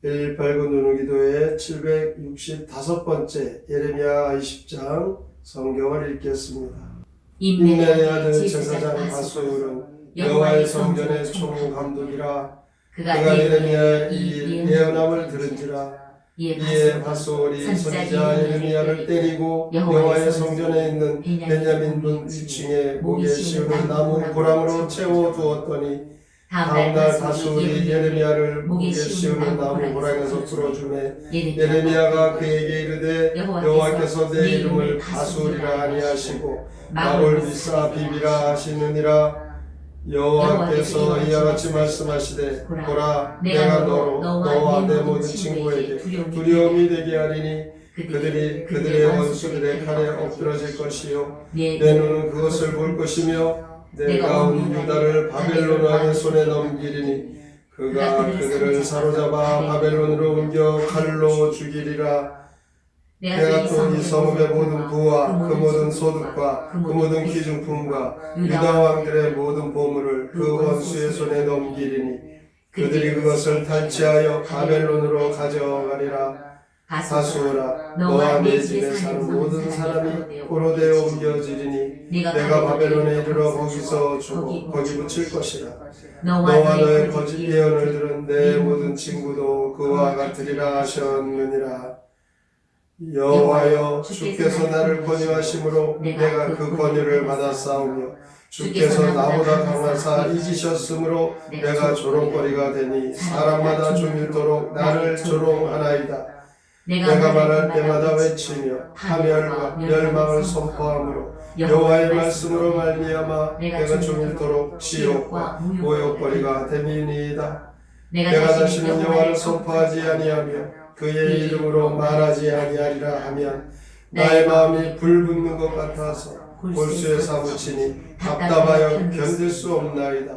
118구 누누기도의 765번째 예레미야 20장 성경을 읽겠습니다. 임멜의 아들 제사장 바솔은 여호와의 성전의 총감독이라. 그가 예레미야의 이 예언함을 들은지라. 이에 바솔이 선지자 예레미야를 때리고 여호와의 성전에 있는 베냐민문 위층에 목에 씌우는 나무 고랑으로 채워 두었더니 다음날 바솔이 예레미야를 목에 씌우는 나무 고랑에서 풀어주매 예레미야가 그에게 이르되 여호와께서 내 이름을 바솔이라 아니하시고 나를 미사 비비라 하시느니라. 여호와께서 이와 같이 말씀하시되 보라 내가 너와 내 모든 친구에게 두려움이 되게 하리니 그들이 그들의 원수들의 칼에 엎드러질 것이요 내 눈은 그것을 볼 것이며 내가 온 유다를 바벨론 왕의 손에 넘기리니 그가 그들을 사로잡아 바벨론으로 옮겨 칼로 죽이리라. 내가 또 이 성읍의 모든 부와 그 모든 소득과 그 모든 기중품과 유다 왕들의 모든 보물을 그 원수의 손에 넘기리니 그들이 그것을 탈취하여 바벨론으로 가져가리라. 바솔아 너와 내 집에 사는 모든 사람이 포로되어 옮겨지리니 내가 바벨론에 이르러 거기서 주고 거기 묻힐 것이라. 너와 너의 거짓 예언을 들은 내 모든 친구도 그와 같으리라 하셨느니라. 여호와여 주께서 나를 권유하심으로 내가 그 권유를 받아 싸우며 주께서 나보다 강하사 이기셨으므로 내가 조롱거리가 되니 사람마다 종일토록 나를 조롱하나이다. 내가 말할 때마다 외치며 파멸과 멸망을 선포하므로 여호와의 말씀으로 말미암아 내가 종일토록 지옥과 모욕거리가 됨이니이다. 내가 다시는 여호와를 선포하지 아니하며 그의 이름으로 말하지 아니하리라 하면 나의 마음이 불붙는 것 같아서 골수에 사무치니 답답하여 견딜 수 없나이다.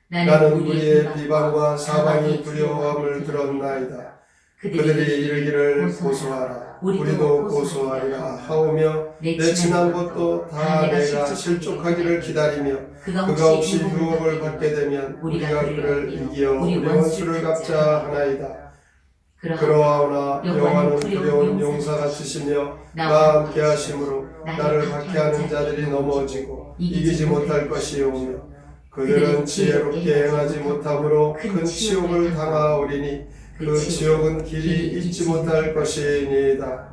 나는 우리의 비방과 사방이 두려움을 들었나이다. 그들이 이르기를 고소하라 우리도 고소하리라 하오며 내 지난 것도 다 내가 실족하기를 기다리며 그가 없이 유업을 받게 되면 우리가 그를 이기어 우리 원수를 갚자 하나이다. 그러하오나 여호와는 두려운 용사 같으시며 나와 함께 하심으로 나를 박해하는 자들이 넘어지고 이기지 못할 것이오며 그들은 지혜롭게 행하지 못함으로 큰 치욕을 당하오리니 그 지옥은 길이 잊지 못할 것이니이다.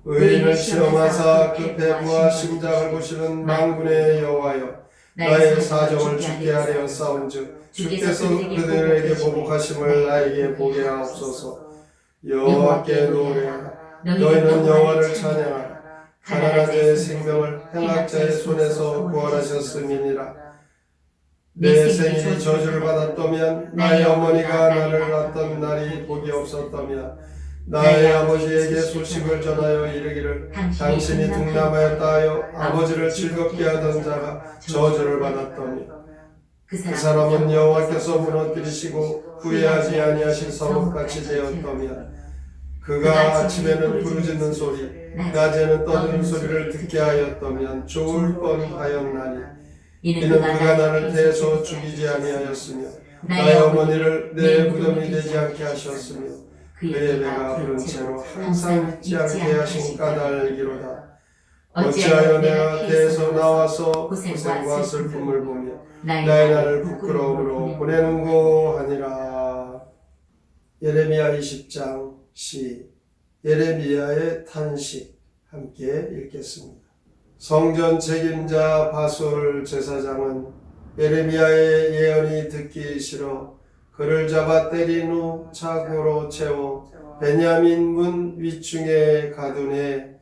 의인을 시험하사 그 배부와 심장을 보시는 만군의 여호와여 나의 사정을 주께 하려 싸운즉 주께서 그들에게 보복하심을 나에게 보게 하옵소서. 여호와께 노래하라 너희는 여호와를 찬양하라. 가난한 자의 생명을 행악자의 손에서 구원하셨음이니라. 내 생일이 저주를 받았다면 나의 어머니가 나를 낳았던 날이 복이 없었다면 나의 아버지에게 소식을 전하여 이르기를 당신이 등남하였다 하여 아버지를 즐겁게 하던 자가 저주를 받았다며 그 사람은 여호와께서 무너뜨리시고 후회하지 아니하신 성읍같이 되었다면 그가 아침에는 부르짖는 소리 낮에는 떠드는 소리를 듣게 하였다면 좋을 뻔하였나니 이는 그가 나를 태에서 죽이지 아니하였으며 나의 어머니를 내 무덤이 되지 않게 하셨으며 그의 배가 부른 채로 항상 잊지 않게 하신 까닭이로다. 어찌하여 내가 태에서 나와서 고생과 슬픔을 보며 나의 날을 부끄러움으로 보내는고 하니라. 예레미야 20장 시 예레미야의 탄식 함께 읽겠습니다. 성전 책임자 바솔 제사장은 예레미야의 예언이 듣기 싫어 그를 잡아 때린 후 차고로 채워 베냐민 문 위층에 가두네.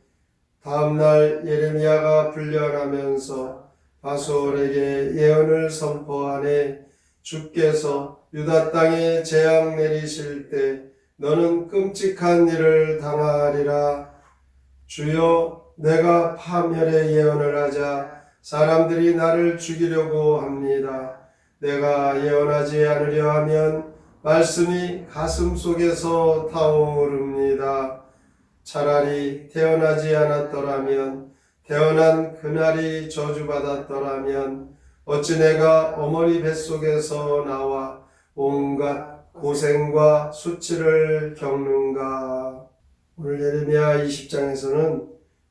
다음날 예레미야가 불려나면서 바솔에게 예언을 선포하네. 주께서 유다 땅에 재앙 내리실 때 너는 끔찍한 일을 당하리라. 주여 내가 파멸의 예언을 하자 사람들이 나를 죽이려고 합니다. 내가 예언하지 않으려 하면 말씀이 가슴 속에서 타오릅니다. 차라리 태어나지 않았더라면 태어난 그날이 저주받았더라면 어찌 내가 어머니 뱃속에서 나와 온갖 고생과 수치를 겪는가. 오늘 예레미야 20장에서는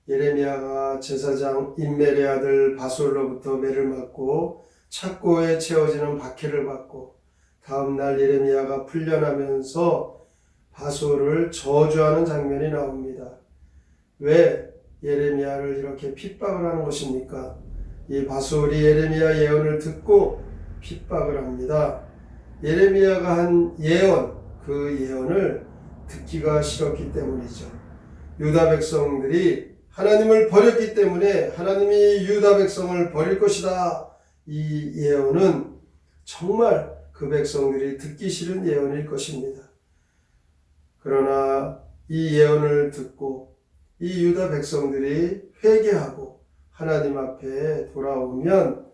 예레미야가 제사장 임멜의 아들 바솔로부터 매를 맞고 착고에 채워지는 박해를 받고 다음날 예레미야가 풀려나면서 바솔을 저주하는 장면이 나옵니다. 왜 예레미야를 이렇게 핍박을 하는 것입니까? 이 바솔이 예레미야 예언을 듣고 핍박을 합니다. 예레미야가 한 예언, 그 예언을 듣기가 싫었기 때문이죠. 유다 백성들이 하나님을 버렸기 때문에 하나님이 유다 백성을 버릴 것이다. 이 예언은 정말 그 백성들이 듣기 싫은 예언일 것입니다. 그러나 이 예언을 듣고 이 유다 백성들이 회개하고 하나님 앞에 돌아오면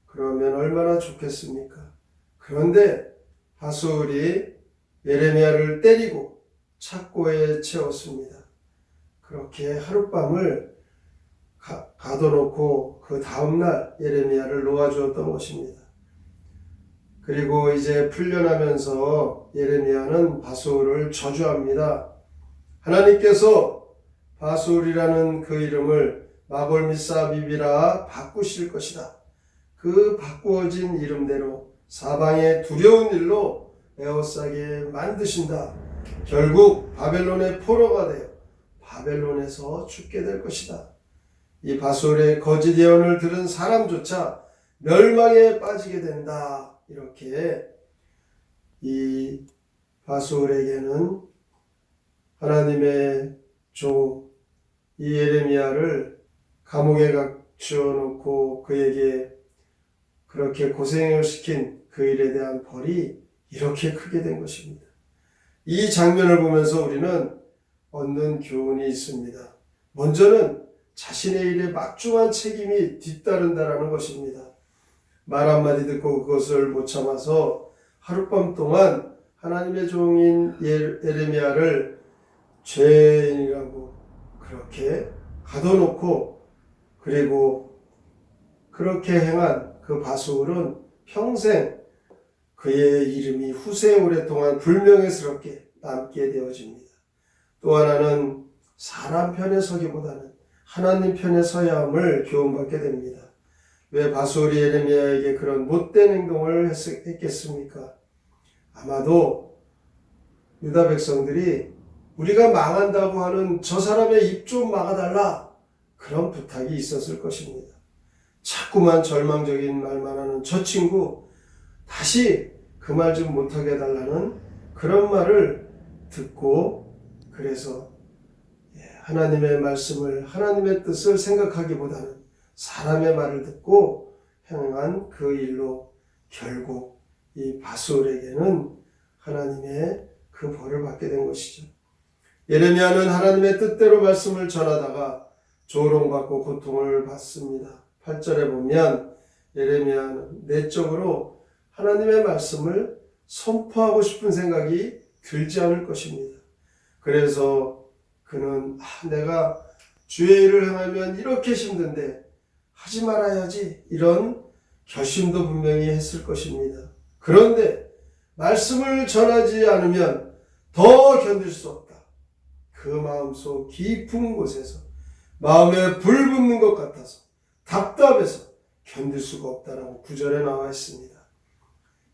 그러면 얼마나 좋겠습니까? 그런데 바솔이 예레미야를 때리고 착고에 채웠습니다. 그렇게 하룻밤을 가둬놓고 그 다음날 예레미야를 놓아주었던 것입니다. 그리고 이제 풀려나면서 예레미야는 바솔을 저주합니다. 하나님께서 바솔이라는 그 이름을 마골미사비비라 바꾸실 것이다. 그 바꾸어진 이름대로 사방의 두려운 일로 에워싸게 만드신다. 결국 바벨론의 포로가 되어 바벨론에서 죽게 될 것이다. 이 바솔의 거짓 예언을 들은 사람조차 멸망에 빠지게 된다. 이렇게 이 바솔에게는 하나님의 종 이 예레미야를 감옥에 갖추어 놓고 그에게 그렇게 고생을 시킨 그 일에 대한 벌이 이렇게 크게 된 것입니다. 이 장면을 보면서 우리는 얻는 교훈이 있습니다. 먼저는 자신의 일에 막중한 책임이 뒤따른다라는 것입니다. 말 한마디 듣고 그것을 못 참아서 하룻밤 동안 하나님의 종인 예레미야를 죄인이라고 그렇게 가둬놓고 그리고 그렇게 행한 그 바솔은 평생 그의 이름이 후세에 오랫동안 불명예스럽게 남게 되어집니다. 또 하나는 사람 편에 서기보다는 하나님 편에 서야 함을 교훈받게 됩니다. 왜 바솔이 예레미야에게 그런 못된 행동을 했겠습니까? 아마도 유다 백성들이 우리가 망한다고 하는 저 사람의 입 좀 막아달라 그런 부탁이 있었을 것입니다. 자꾸만 절망적인 말만 하는 저 친구 다시 그 말 좀 못하게 해달라는 그런 말을 듣고 그래서 하나님의 말씀을 하나님의 뜻을 생각하기보다는 사람의 말을 듣고 행한 그 일로 결국 이 바솔에게는 하나님의 그 벌을 받게 된 것이죠. 예레미야는 하나님의 뜻대로 말씀을 전하다가 조롱받고 고통을 받습니다. 8절에 보면 예레미야는 내적으로 하나님의 말씀을 선포하고 싶은 생각이 들지 않을 것입니다. 그래서 그는 내가 주의 일을 행하면 이렇게 힘든데 하지 말아야지 이런 결심도 분명히 했을 것입니다. 그런데 말씀을 전하지 않으면 더 견딜 수 없다. 그 마음속 깊은 곳에서 마음에 불 붙는 것 같아서 답답해서 견딜 수가 없다라고 9절에 나와 있습니다.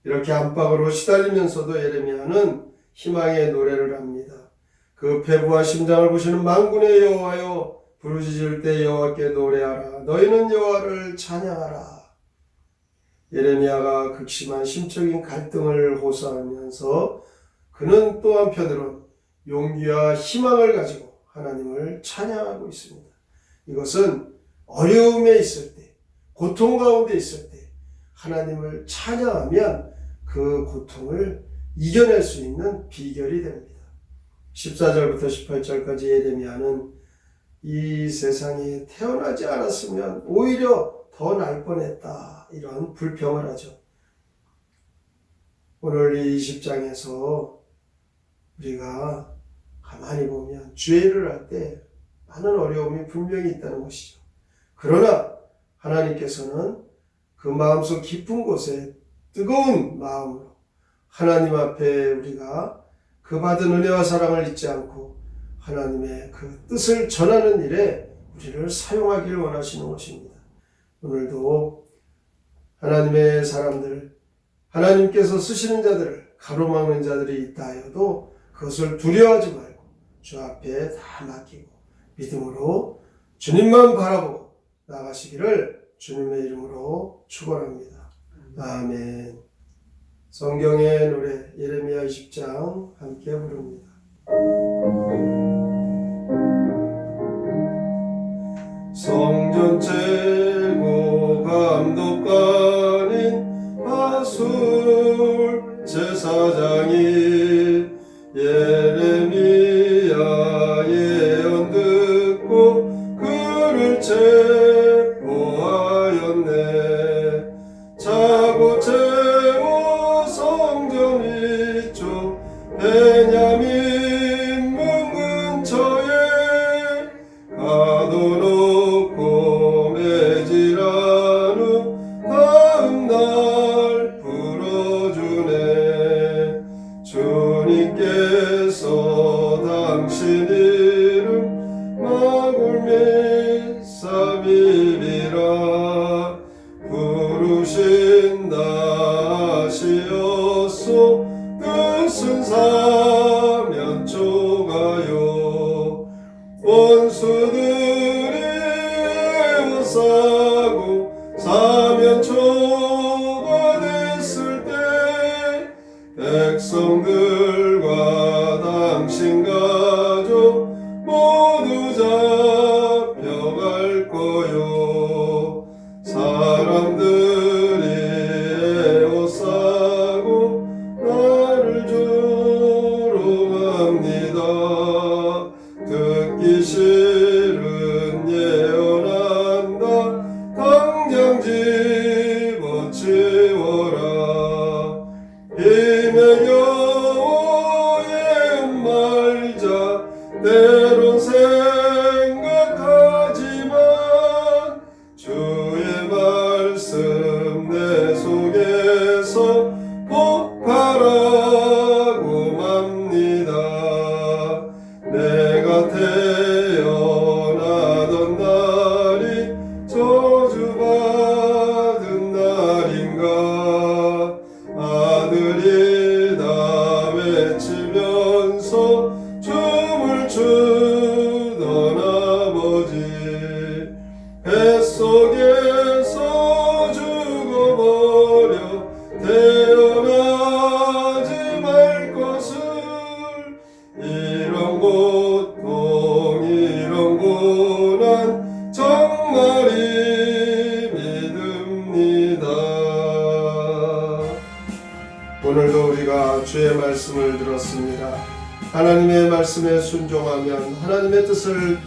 이렇게 안팎으로 시달리면서도 예레미야는 희망의 노래를 합니다. 그 패부와 심장을 보시는 만군의 여호와여 부르짖을 때 여호와께 노래하라. 너희는 여호와를 찬양하라. 예레미야가 극심한 심적인 갈등을 호소하면서 그는 또 한편으론 용기와 희망을 가지고 하나님을 찬양하고 있습니다. 이것은 어려움에 있을 때, 고통 가운데 있을 때 하나님을 찬양하면 그 고통을 이겨낼 수 있는 비결이 됩니다. 14절부터 18절까지 예레미야는 이 세상에 태어나지 않았으면 오히려 더 날 뻔했다 이런 불평을 하죠. 오늘 이 20장에서 우리가 가만히 보면 죄를 할 때 많은 어려움이 분명히 있다는 것이죠. 그러나 하나님께서는 그 마음속 깊은 곳에 뜨거운 마음으로 하나님 앞에 우리가 그 받은 은혜와 사랑을 잊지 않고 하나님의 그 뜻을 전하는 일에 우리를 사용하기를 원하시는 것입니다. 오늘도 하나님의 사람들, 하나님께서 쓰시는 자들을 가로막는 자들이 있다 하여도 그것을 두려워하지 말고 주 앞에 다 맡기고 믿음으로 주님만 바라보고 나가시기를 주님의 이름으로 축원합니다. 아멘. 성경의 노래 예레미야 20장 함께 부릅니다. 성전 최고 감독관인 바술 제사장이 예레미야 예언 듣고 그를 체포하였네. 차고 채워 성전 위쪽 베냐민 문 근처에 가둬놓고 매질한 후 다음 날 풀어주네. 주님께서 당신 이름 마골메사비리라 부르신다 하시었소. 뜻은 사면초가요. 원수들이 에워싸고 사면초가 됐을 때 백성들과 당신 가족 모두 잡혀갈 거요. 사람들이 에워싸고 나를 조롱합니다. 듣기 싫은 예언한다. 당장 집어치워라. 힘의 여호 예언 말자. 때론 생각하지만 주의 말씀 내 속에서 폭발하고 맙니다. 내가 태어나던 날이 저주받은 날인가. 아들이다 외치면서 춤을 추던 아버지. 뱃속에서 죽어버려 태어나지 말 것을. 이런 고통 이런 고난 정말이 믿습니다. 오늘도 우리가 주의 말씀을 들었습니다. 하나님의 말씀에 순종하면 하나님의 뜻을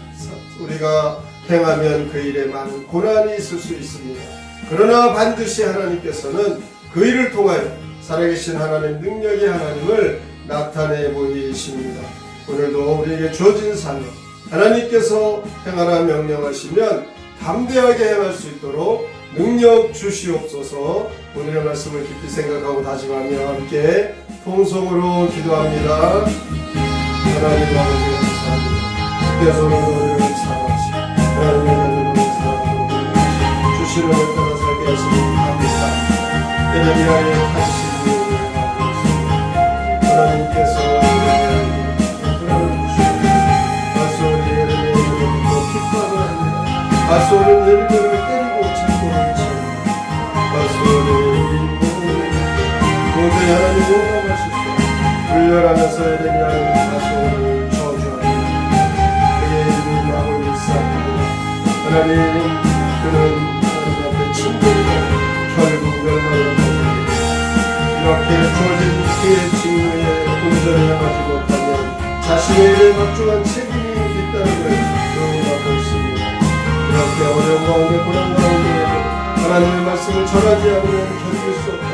우리가 행하면 그 일에 많은 고난이 있을 수 있습니다. 그러나 반드시 하나님께서는 그 일을 통하여 살아계신 하나님 능력의 하나님을 나타내 보이십니다. 오늘도 우리에게 주어진 사명 하나님께서 행하라 명령하시면 담대하게 행할 수 있도록 능력 주시옵소서. 오늘의 말씀을 깊이 생각하고 다짐하며 함께 통성으로 기도합니다. 하나님 아버지 감사합니다. 주께서 우리를 사랑하시고 하나님의 자녀를 사랑하고 주시는 은혜 따라 살게 하시니 감사합니다. 예레미야의 탄식이 하고 있습니다. 하나님께서 예레미야에게 주시고 바솔이 예레미야에게 핍박을 합니다. 바솔은 예레미야를 때리고 잡고를 칩니다. 바솔이 도저히 하나님 용납하실 때 훈련하면서 예레미야는 바솔을 저주합니다. 그의 이름이 막을 일삼고 하나님 그는 하나님 앞에 침묵이고 결국 멸망을 하게 이렇게 주어진 그의 직무에 온전히 향하지 못하면 자신의 일에 막중한 책임이 있다는 걸 경험하고 있습니다. 이렇게 어려운 가운데 고난 가운데 하나님의 말씀을 전하지 않으면 견딜 수 없다.